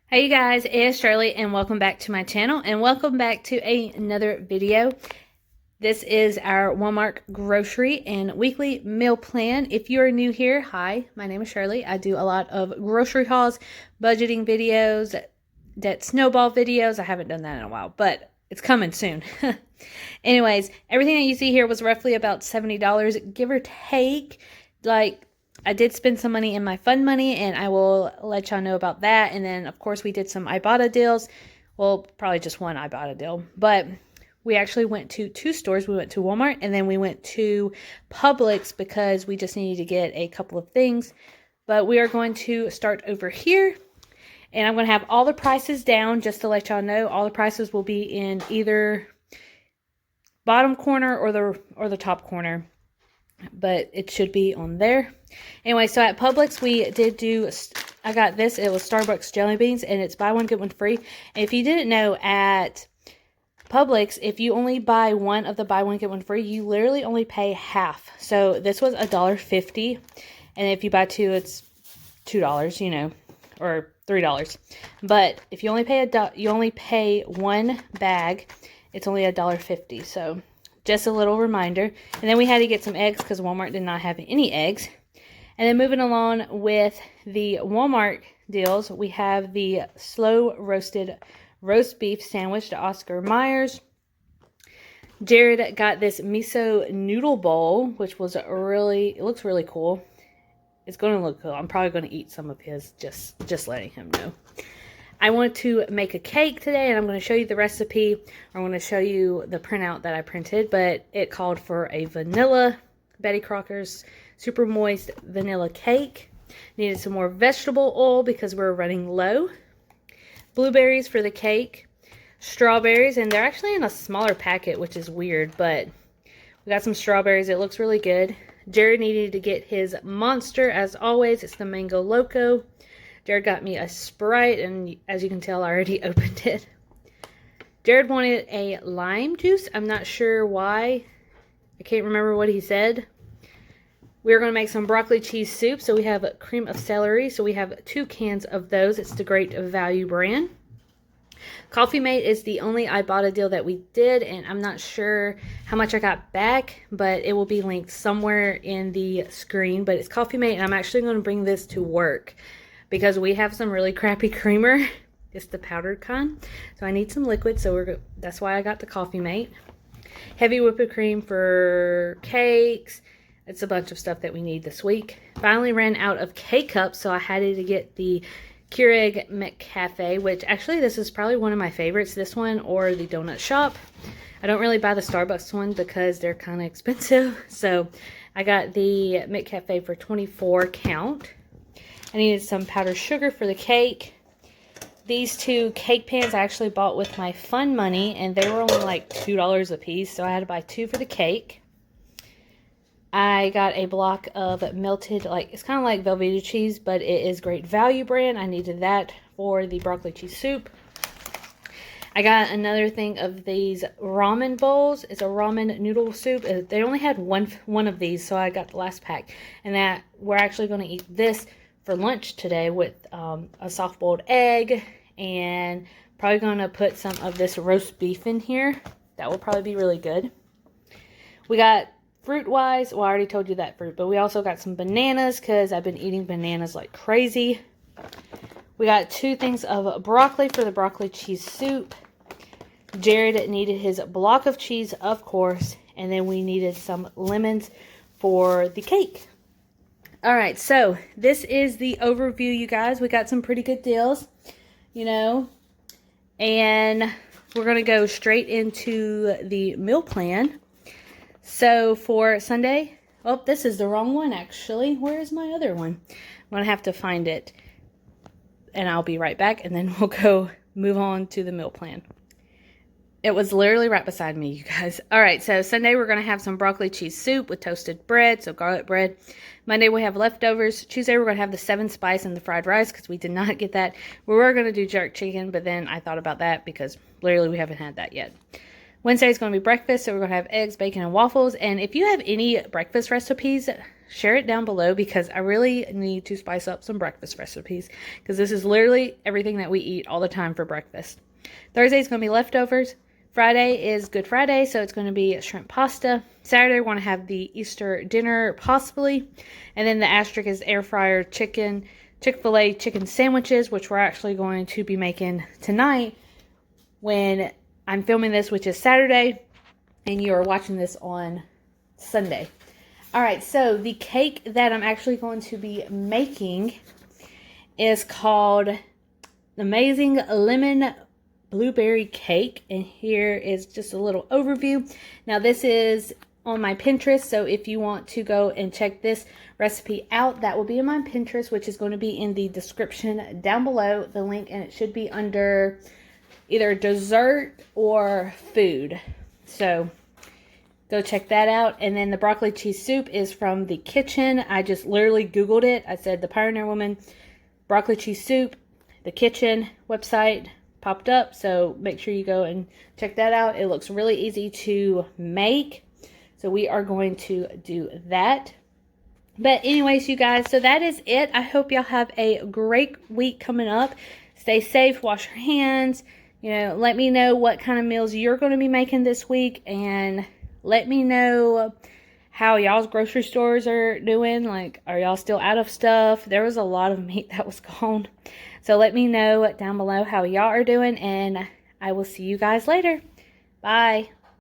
Hey you guys, it's Shirley and welcome back to my channel and welcome back to another video. This is our Walmart grocery and weekly meal plan. If you're new here, hi, my name is Shirley. I do a lot of grocery hauls, budgeting videos, debt snowball videos. I haven't done that in a while, but it's coming soon. Anyways, everything that you see here was roughly about $70, give or take. Like, I did spend some money in my fun money, and I will let y'all know about that. And then, of course, we did some Ibotta deals. Well, probably just one Ibotta deal. But we actually went to two stores. We went to Walmart, and then we went to Publix because we just needed to get a couple of things. But we are going to start over here. And I'm going to have all the prices down just to let y'all know. All the prices will be in either bottom corner or the top corner. But it should be on there. Anyway, so at Publix, we did do, I got this. It was Starbucks jelly beans, and it's buy one, get one free. And if you didn't know, at Publix, if you only buy one of the buy one, get one free, you literally only pay half. So this was $1.50. And if you buy two, it's $2, you know, or $3. But if you only pay one bag, it's only $1.50. So just a little reminder. And then we had to get some eggs because Walmart did not have any eggs. And then moving along with the Walmart deals, we have the slow roasted roast beef sandwich to Oscar Myers. Jared got this miso noodle bowl, which was it looks really cool. It's going to look cool. I'm probably going to eat some of his, just letting him know. I want to make a cake today, and I'm going to show you the recipe. I'm going to show you the printout that I printed, but it called for a vanilla Betty Crocker's super moist vanilla cake. Needed some more vegetable oil because we're running low. Blueberries for the cake. Strawberries, and they're actually in a smaller packet, which is weird, but we got some strawberries. It looks really good. Jared needed to get his Monster, as always. It's the Mango Loco. Jared got me a Sprite, and as you can tell, I already opened it. Jared wanted a lime juice. I'm not sure why. I can't remember what he said. We're going to make some broccoli cheese soup. So we have cream of celery. So we have 2 cans of those. It's the Great Value brand. Coffee Mate is the only Ibotta deal that we did, and I'm not sure how much I got back, but it will be linked somewhere in the screen. But it's Coffee Mate, and I'm actually going to bring this to work because we have some really crappy creamer. It's the powdered kind, so I need some liquid, so that's why I got the Coffee Mate. Heavy whipping cream for cakes. It's a bunch of stuff that we need this week. Finally ran out of K-Cups, so I had to get the Keurig McCafe, which actually this is probably one of my favorites. This one or the Donut Shop. I don't really buy the Starbucks one because they're kind of expensive. So I got the McCafe for 24 count. I needed some powdered sugar for the cake. These 2 cake pans I actually bought with my fun money, and they were only like $2 a piece, so I had to buy 2 for the cake. I got a block of melted, it's kind of like Velveeta cheese, but it is Great Value brand. I needed that for the broccoli cheese soup. I got another thing of these ramen bowls. It's a ramen noodle soup. They only had one of these, so I got the last pack. And that we're actually going to eat this for lunch today with a soft-boiled egg, and probably going to put some of this roast beef in here. That will probably be really good. We got fruit-wise, well, I already told you that fruit, but we also got some bananas because I've been eating bananas like crazy. We got 2 things of broccoli for the broccoli cheese soup. Jared needed his block of cheese, of course, and then we needed some lemons for the cake. Alright, so this is the overview, you guys. We got some pretty good deals, you know, and we're going to go straight into the meal plan. So for Sunday, oh, this is the wrong one actually. Where is my other one? I'm going to have to find it, and I'll be right back, and then we'll move on to the meal plan. It was literally right beside me, you guys. All right, so Sunday we're going to have some broccoli cheese soup with toasted bread, so garlic bread. Monday we have leftovers. Tuesday we're going to have the 7 spice and the fried rice because we did not get that. We were going to do jerk chicken, but then I thought about that because literally we haven't had that yet. Wednesday is going to be breakfast, so we're going to have eggs, bacon, and waffles. And if you have any breakfast recipes, share it down below because I really need to spice up some breakfast recipes because this is literally everything that we eat all the time for breakfast. Thursday is going to be leftovers. Friday is Good Friday, so it's going to be shrimp pasta. Saturday, we're going to have the Easter dinner, possibly. And then the asterisk is air fryer chicken, Chick-fil-A chicken sandwiches, which we're actually going to be making tonight when I'm filming this, which is Saturday, and you are watching this on Sunday. All right, so the cake that I'm actually going to be making is called Amazing Lemon Blueberry Cake, and here is just a little overview. Now this is on my Pinterest, so if you want to go and check this recipe out, that will be in my Pinterest, which is going to be in the description down below, the link, and it should be under either dessert or food, so go check that out. And then the broccoli cheese soup is from the kitchen. I just literally Googled it. I said the Pioneer Woman broccoli cheese soup, the kitchen website popped up, so make sure you go and check that out. It looks really easy to make, so we are going to do that. But anyways, you guys, so that is it. I hope y'all have a great week coming up. Stay safe, wash your hands, you know, let me know what kind of meals you're going to be making this week, and let me know how y'all's grocery stores are doing. Like, are y'all still out of stuff? There was a lot of meat that was gone. So let me know down below how y'all are doing, and I will see you guys later. Bye.